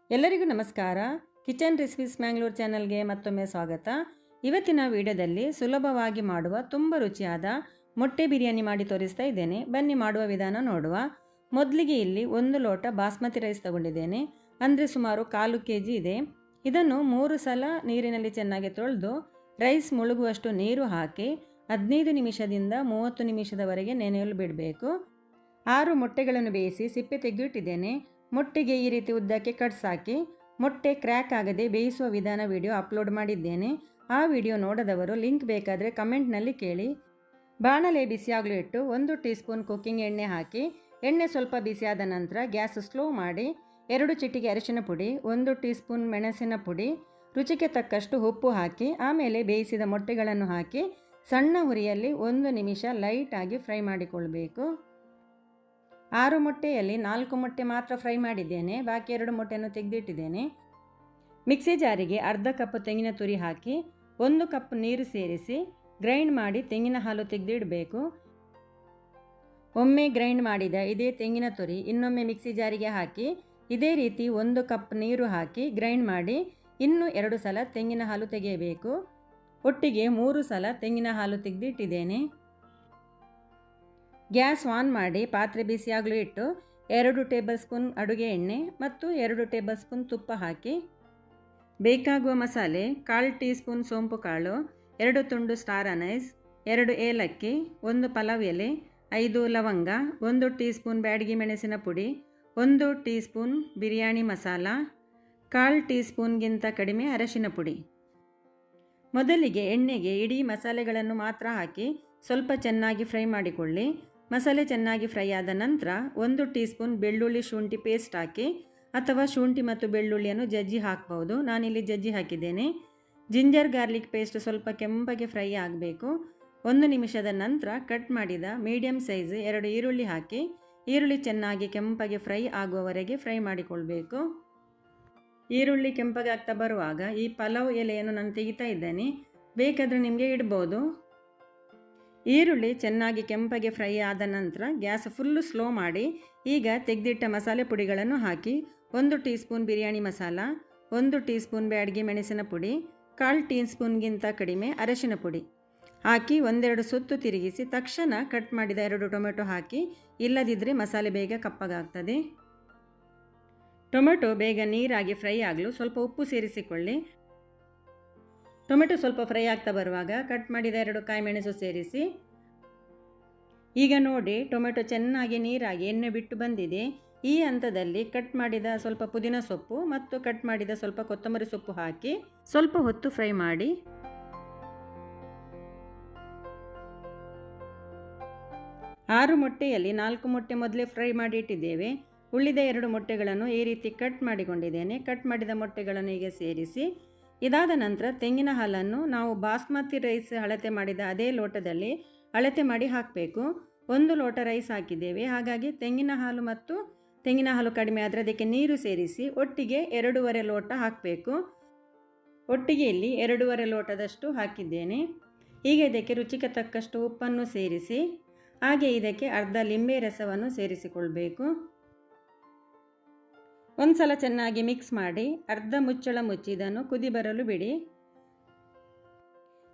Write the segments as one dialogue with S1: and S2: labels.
S1: ಎಲ್ಲರಿಗೂ ನಮಸ್ಕಾರ. Kitchen recipes Mangalore ಚಾನಲ್ಗೆ ಮತ್ತೊಮ್ಮೆ ಸ್ವಾಗತ. ಇವತ್ತಿನ ವಿಡಿಯೋದಲ್ಲಿ ಸುಲಭವಾಗಿ ಮಾಡುವ ತುಂಬ ರುಚಿಯಾದ ಮೊಟ್ಟೆ ಬಿರಿಯಾನಿ ಮಾಡಿ ತೋರಿಸ್ತಾ ಇದ್ದೇನೆ. ಬನ್ನಿ ಮಾಡುವ ವಿಧಾನ ನೋಡುವ. ಮೊದಲಿಗೆ ಇಲ್ಲಿ 1 ಲೋಟ ಬಾಸ್ಮತಿ ರೈಸ್ ತಗೊಂಡಿದ್ದೇನೆ, ಅಂದರೆ ಸುಮಾರು 1/4 kg ಇದೆ. ಇದನ್ನು 3 ಸಲ ನೀರಿನಲ್ಲಿ ಚೆನ್ನಾಗಿ ತೊಳೆದು ರೈಸ್ ಮುಳುಗುವಷ್ಟು ನೀರು ಹಾಕಿ 15 ನಿಮಿಷದಿಂದ 30 ನಿಮಿಷದವರೆಗೆ ನೆನೆಯಲು ಬಿಡಬೇಕು. 6 ಮೊಟ್ಟೆಗಳನ್ನು ಬೇಯಿಸಿ ಸಿಪ್ಪೆ ತೆಗೆದಿಟ್ಟಿದ್ದೇನೆ. ಮೊಟ್ಟೆಗೆ ಈ ರೀತಿ ಉದ್ದಕ್ಕೆ ಕಟ್ಸ್ ಹಾಕಿ ಮೊಟ್ಟೆ ಕ್ರ್ಯಾಕ್ ಆಗದೆ ಬೇಯಿಸುವ ವಿಧಾನ ವಿಡಿಯೋ ಅಪ್ಲೋಡ್ ಮಾಡಿದ್ದೇನೆ. ಆ ವಿಡಿಯೋ ನೋಡದವರು ಲಿಂಕ್ ಬೇಕಾದರೆ ಕಮೆಂಟ್ನಲ್ಲಿ ಕೇಳಿ. ಬಾಣಲೆ ಬಿಸಿಯಾಗಲು ಇಟ್ಟು 1 ಟೀ ಸ್ಪೂನ್ ಕುಕ್ಕಿಂಗ್ ಎಣ್ಣೆ ಹಾಕಿ ಎಣ್ಣೆ ಸ್ವಲ್ಪ ಬಿಸಿಯಾದ ನಂತರ ಗ್ಯಾಸ್ ಸ್ಲೋ ಮಾಡಿ 2 ಚಿಟಿಕೆ ಅರಿಶಿನ ಪುಡಿ, 1 ಟೀ ಸ್ಪೂನ್ ಮೆಣಸಿನ ಪುಡಿ, ರುಚಿಗೆ ತಕ್ಕಷ್ಟು ಉಪ್ಪು ಹಾಕಿ ಆಮೇಲೆ ಬೇಯಿಸಿದ ಮೊಟ್ಟೆಗಳನ್ನು ಹಾಕಿ ಸಣ್ಣ ಹುರಿಯಲ್ಲಿ 1 ನಿಮಿಷ ಲೈಟಾಗಿ ಫ್ರೈ ಮಾಡಿಕೊಳ್ಬೇಕು. 6 ಮೊಟ್ಟೆಯಲ್ಲಿ 4 ಮೊಟ್ಟೆ ಮಾತ್ರ ಫ್ರೈ ಮಾಡಿದ್ದೇನೆ, ಬಾಕಿ 2 ಮೊಟ್ಟೆಯನ್ನು ತೆಗೆದಿಟ್ಟಿದ್ದೇನೆ. ಮಿಕ್ಸಿ ಜಾರಿಗೆ ಅರ್ಧ ಕಪ್ ತೆಂಗಿನ ತುರಿ ಹಾಕಿ 1 ಕಪ್ ನೀರು ಸೇರಿಸಿ ಗ್ರೈಂಡ್ ಮಾಡಿ ತೆಂಗಿನ ಹಾಲು ತೆಗೆದಿಡಬೇಕು. ಒಮ್ಮೆ ಗ್ರೈಂಡ್ ಮಾಡಿದ ಇದೇ ತೆಂಗಿನ ತುರಿ ಇನ್ನೊಮ್ಮೆ ಮಿಕ್ಸಿ ಜಾರಿಗೆ ಹಾಕಿ ಇದೇ ರೀತಿ 1 ಕಪ್ ನೀರು ಹಾಕಿ ಗ್ರೈಂಡ್ ಮಾಡಿ ಇನ್ನೂ 2 ಸಲ ತೆಂಗಿನ ಹಾಲು ತೆಗೆಯಬೇಕು. ಒಟ್ಟಿಗೆ 3 ಸಲ ತೆಂಗಿನ ಹಾಲು ತೆಗೆದಿಟ್ಟಿದ್ದೇನೆ. ಗ್ಯಾಸ್ ಆನ್ ಮಾಡಿ ಪಾತ್ರೆ ಬಿಸಿಯಾಗಲು ಇಟ್ಟು 2 ಟೇಬಲ್ ಸ್ಪೂನ್ ಅಡುಗೆ ಎಣ್ಣೆ ಮತ್ತು 2 ಟೇಬಲ್ ಸ್ಪೂನ್ ತುಪ್ಪ ಹಾಕಿ ಬೇಕಾಗುವ ಮಸಾಲೆ 1/4 ಟೀ ಸ್ಪೂನ್ ಸೋಂಪು ಕಾಳು, 2 ತುಂಡು ಸ್ಟಾರ್ ಅನೈಸ್, 2 ಏಲಕ್ಕಿ, 1 ಪಲಾವ್ ಎಲೆ, 5 ಲವಂಗ, 1 ಟೀ ಸ್ಪೂನ್ ಬ್ಯಾಡಗಿ ಮೆಣಸಿನ ಪುಡಿ, 1 ಟೀ ಸ್ಪೂನ್ ಬಿರಿಯಾನಿ ಮಸಾಲ, 1/4 ಟೀ ಸ್ಪೂನ್ಗಿಂತ ಕಡಿಮೆ ಅರಶಿನ ಪುಡಿ. ಮೊದಲಿಗೆ ಎಣ್ಣೆಗೆ ಇಡೀ ಮಸಾಲೆಗಳನ್ನು ಮಾತ್ರ ಹಾಕಿ ಸ್ವಲ್ಪ ಚೆನ್ನಾಗಿ ಫ್ರೈ ಮಾಡಿಕೊಳ್ಳಿ. ಮಸಾಲೆ ಚೆನ್ನಾಗಿ ಫ್ರೈ ಆದ ನಂತರ 1 ಟೀ ಸ್ಪೂನ್ ಬೆಳ್ಳುಳ್ಳಿ ಶುಂಠಿ ಪೇಸ್ಟ್ ಹಾಕಿ, ಅಥವಾ ಶುಂಠಿ ಮತ್ತು ಬೆಳ್ಳುಳ್ಳಿಯನ್ನು ಜಜ್ಜಿ ಹಾಕ್ಬೋದು. ನಾನಿಲ್ಲಿ ಜಜ್ಜಿ ಹಾಕಿದ್ದೇನೆ. ಜಿಂಜರ್ ಗಾರ್ಲಿಕ್ ಪೇಸ್ಟ್ ಸ್ವಲ್ಪ ಕೆಂಪಗೆ ಫ್ರೈ ಆಗಬೇಕು. 1 ನಿಮಿಷದ ನಂತರ ಕಟ್ ಮಾಡಿದ ಮೀಡಿಯಂ ಸೈಜ್ 2 ಈರುಳ್ಳಿ ಹಾಕಿ ಈರುಳ್ಳಿ ಚೆನ್ನಾಗಿ ಕೆಂಪಗೆ ಫ್ರೈ ಆಗುವವರೆಗೆ ಫ್ರೈ ಮಾಡಿಕೊಳ್ಬೇಕು. ಈರುಳ್ಳಿ ಕೆಂಪಗೆ ಆಗ್ತಾ ಬರುವಾಗ ಈ ಪಲಾವ್ ಎಲೆಯನ್ನು ನಾನು ತೆಗಿತಾ ಇದ್ದೇನೆ, ಬೇಕಾದರೆ ನಿಮಗೆ ಇಡ್ಬೋದು. ಈರುಳ್ಳಿ ಚೆನ್ನಾಗಿ ಕೆಂಪಗೆ ಫ್ರೈ ಆದ ನಂತರ ಗ್ಯಾಸ್ ಫುಲ್ಲು ಸ್ಲೋ ಮಾಡಿ ಈಗ ತೆಗೆದಿಟ್ಟ ಮಸಾಲೆ ಪುಡಿಗಳನ್ನು ಹಾಕಿ 1 teaspoon biryani masala, 1 teaspoon Byadagi ಮೆಣಸಿನ ಪುಡಿ, 1/4 ಟೀ ಸ್ಪೂನ್ಗಿಂತ ಕಡಿಮೆ ಅರಶಿನ ಪುಡಿ ಹಾಕಿ 1-2 ಸುತ್ತು ತಿರುಗಿಸಿ ತಕ್ಷಣ ಕಟ್ ಮಾಡಿದ 2 ಟೊಮೆಟೊ ಹಾಕಿ, ಇಲ್ಲದಿದ್ದರೆ ಮಸಾಲೆ ಬೇಗ ಕಪ್ಪಗಾಗ್ತದೆ. ಟೊಮೆಟೊ ಬೇಗ ನೀರಾಗಿ ಫ್ರೈ ಆಗಲು ಸ್ವಲ್ಪ ಉಪ್ಪು ಸೇರಿಸಿಕೊಳ್ಳಿ. ಟೊಮೆಟೊ ಸ್ವಲ್ಪ ಫ್ರೈ ಆಗ್ತಾ ಬರುವಾಗ ಕಟ್ ಮಾಡಿದ 2 ಕಾಯಿಮೆಣಸು ಸೇರಿಸಿ. ಈಗ ನೋಡಿ ಟೊಮೆಟೊ ಚೆನ್ನಾಗಿ ನೀರಾಗಿ ಎಣ್ಣೆ ಬಿಟ್ಟು ಬಂದಿದೆ. ಈ ಹಂತದಲ್ಲಿ ಕಟ್ ಮಾಡಿದ ಸ್ವಲ್ಪ ಪುದೀನ ಸೊಪ್ಪು ಮತ್ತು ಕಟ್ ಮಾಡಿದ ಸ್ವಲ್ಪ ಕೊತ್ತಂಬರಿ ಸೊಪ್ಪು ಹಾಕಿ ಸ್ವಲ್ಪ ಹೊತ್ತು ಫ್ರೈ ಮಾಡಿ. ಆರು ಮೊಟ್ಟೆಯಲ್ಲಿ 4 ಮೊಟ್ಟೆ ಮೊದಲೇ ಫ್ರೈ ಮಾಡಿ ಇಟ್ಟಿದ್ದೇವೆ. ಉಳಿದ 2 ಮೊಟ್ಟೆಗಳನ್ನು ಈ ರೀತಿ ಕಟ್ ಮಾಡಿಕೊಂಡಿದ್ದೇನೆ. ಕಟ್ ಮಾಡಿದ ಮೊಟ್ಟೆಗಳನ್ನು ಈಗ ಸೇರಿಸಿ ಇದಾದ ನಂತರ ತೆಂಗಿನ ಹಾಲನ್ನು ನಾವು ಬಾಸ್ಮತಿ ರೈಸ್ ಅಳತೆ ಮಾಡಿದ ಅದೇ ಲೋಟದಲ್ಲಿ ಅಳತೆ ಮಾಡಿ ಹಾಕಬೇಕು. 1 ಲೋಟ ರೈಸ್ ಹಾಕಿದ್ದೇವೆ, ಹಾಗಾಗಿ ತೆಂಗಿನ ಹಾಲು ಕಡಿಮೆ ಆದರೆ ಅದಕ್ಕೆ ನೀರು ಸೇರಿಸಿ ಒಟ್ಟಿಗೆ 2.5 ಲೋಟ ಹಾಕಬೇಕು. ಒಟ್ಟಿಗೆ ಇಲ್ಲಿ 2.5 ಲೋಟದಷ್ಟು ಹಾಕಿದ್ದೇನೆ. ಈಗ ಇದಕ್ಕೆ ರುಚಿಗೆ ತಕ್ಕಷ್ಟು ಉಪ್ಪನ್ನು ಸೇರಿಸಿ ಹಾಗೆ ಇದಕ್ಕೆ ಅರ್ಧ ಲಿಂಬೆ ರಸವನ್ನು ಸೇರಿಸಿಕೊಳ್ಬೇಕು. ಒಂದು ಸಲ ಚೆನ್ನಾಗಿ ಮಿಕ್ಸ್ ಮಾಡಿ ಅರ್ಧ ಮುಚ್ಚಳ ಮುಚ್ಚಿ ಇದನ್ನು ಕುದಿ ಬರಲು ಬಿಡಿ.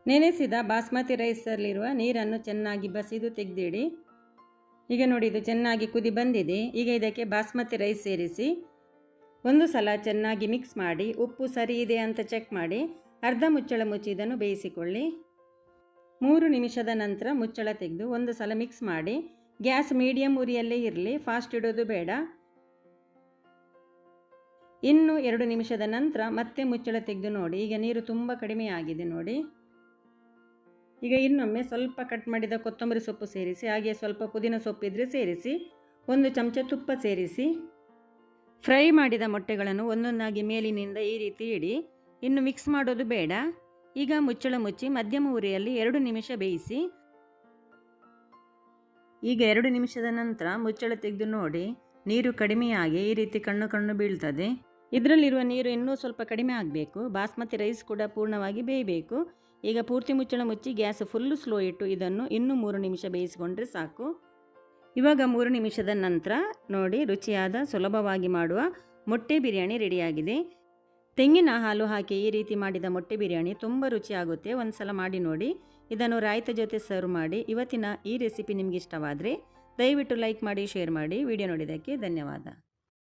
S1: ನೆನೆಸಿದ ಬಾಸ್ಮತಿ ರೈಸಲ್ಲಿರುವ ನೀರನ್ನು ಚೆನ್ನಾಗಿ ಬಸಿದು ತೆಗೆದಿಡಿ. ಈಗ ನೋಡಿ ಇದು ಚೆನ್ನಾಗಿ ಕುದಿ ಬಂದಿದೆ. ಈಗ ಇದಕ್ಕೆ ಬಾಸ್ಮತಿ ರೈಸ್ ಸೇರಿಸಿ ಒಂದು ಸಲ ಚೆನ್ನಾಗಿ ಮಿಕ್ಸ್ ಮಾಡಿ ಉಪ್ಪು ಸರಿ ಇದೆ ಅಂತ ಚೆಕ್ ಮಾಡಿ ಅರ್ಧ ಮುಚ್ಚಳ ಮುಚ್ಚಿ ಇದನ್ನು ಬೇಯಿಸಿಕೊಳ್ಳಿ. 3 ನಿಮಿಷದ ನಂತರ ಮುಚ್ಚಳ ತೆಗೆದು ಒಂದು ಸಲ ಮಿಕ್ಸ್ ಮಾಡಿ ಗ್ಯಾಸ್ ಮೀಡಿಯಂ ಉರಿಯಲ್ಲೇ ಇರಲಿ, ಫಾಸ್ಟ್ ಇಡೋದು ಬೇಡ. ಇನ್ನು 2 ನಿಮಿಷದ ನಂತರ ಮತ್ತೆ ಮುಚ್ಚಳ ತೆಗೆದು ನೋಡಿ, ಈಗ ನೀರು ತುಂಬ ಕಡಿಮೆ ಆಗಿದೆ ನೋಡಿ. ಈಗ ಇನ್ನೊಮ್ಮೆ ಸ್ವಲ್ಪ ಕಟ್ ಮಾಡಿದ ಕೊತ್ತಂಬರಿ ಸೊಪ್ಪು ಸೇರಿಸಿ ಹಾಗೆ ಸ್ವಲ್ಪ ಪುದೀನ ಸೊಪ್ಪು ಇದ್ದರೆ ಸೇರಿಸಿ 1 ಚಮಚ ತುಪ್ಪ ಸೇರಿಸಿ ಫ್ರೈ ಮಾಡಿದ ಮೊಟ್ಟೆಗಳನ್ನು ಒಂದೊಂದಾಗಿ ಮೇಲಿನಿಂದ ಈ ರೀತಿ ಇಡಿ. ಇನ್ನು ಮಿಕ್ಸ್ ಮಾಡೋದು ಬೇಡ. ಈಗ ಮುಚ್ಚಳ ಮುಚ್ಚಿ ಮಧ್ಯಮ ಉರಿಯಲ್ಲಿ 2 ನಿಮಿಷ ಬೇಯಿಸಿ. ಈಗ 2 ನಿಮಿಷದ ನಂತರ ಮುಚ್ಚಳ ತೆಗೆದು ನೋಡಿ, ನೀರು ಕಡಿಮೆಯಾಗಿ ಈ ರೀತಿ ಕಣ್ಣು ಬೀಳ್ತದೆ. ಇದರಲ್ಲಿರುವ ನೀರು ಇನ್ನೂ ಸ್ವಲ್ಪ ಕಡಿಮೆ ಆಗಬೇಕು. ಬಾಸ್ಮತಿ ರೈಸ್ ಕೂಡ ಪೂರ್ಣವಾಗಿ ಬೇಯಬೇಕು. ಈಗ ಪೂರ್ತಿ ಮುಚ್ಚಳ ಮುಚ್ಚಿ ಗ್ಯಾಸ್ ಫುಲ್ಲು ಸ್ಲೋ ಇಟ್ಟು ಇದನ್ನು ಇನ್ನೂ 3 ನಿಮಿಷ ಬೇಯಿಸಿಕೊಂಡ್ರೆ ಸಾಕು. ಇವಾಗ 3 ನಿಮಿಷದ ನಂತರ ನೋಡಿ ರುಚಿಯಾದ ಸುಲಭವಾಗಿ ಮಾಡುವ ಮೊಟ್ಟೆ ಬಿರಿಯಾನಿ ರೆಡಿಯಾಗಿದೆ. ತೆಂಗಿನ ಹಾಲು ಹಾಕಿ ಈ ರೀತಿ ಮಾಡಿದ ಮೊಟ್ಟೆ ಬಿರಿಯಾನಿ ತುಂಬ ರುಚಿಯಾಗುತ್ತೆ. ಒಂದು ಸಲ ಮಾಡಿ ನೋಡಿ. ಇದನ್ನು ರಾಯ್ತ ಜೊತೆ ಸರ್ವ್ ಮಾಡಿ. ಇವತ್ತಿನ ಈ ರೆಸಿಪಿ ನಿಮಗೆ ಇಷ್ಟವಾದರೆ ದಯವಿಟ್ಟು ಲೈಕ್ ಮಾಡಿ, ಶೇರ್ ಮಾಡಿ. ವಿಡಿಯೋ ನೋಡಿದ್ದಕ್ಕೆ ಧನ್ಯವಾದ.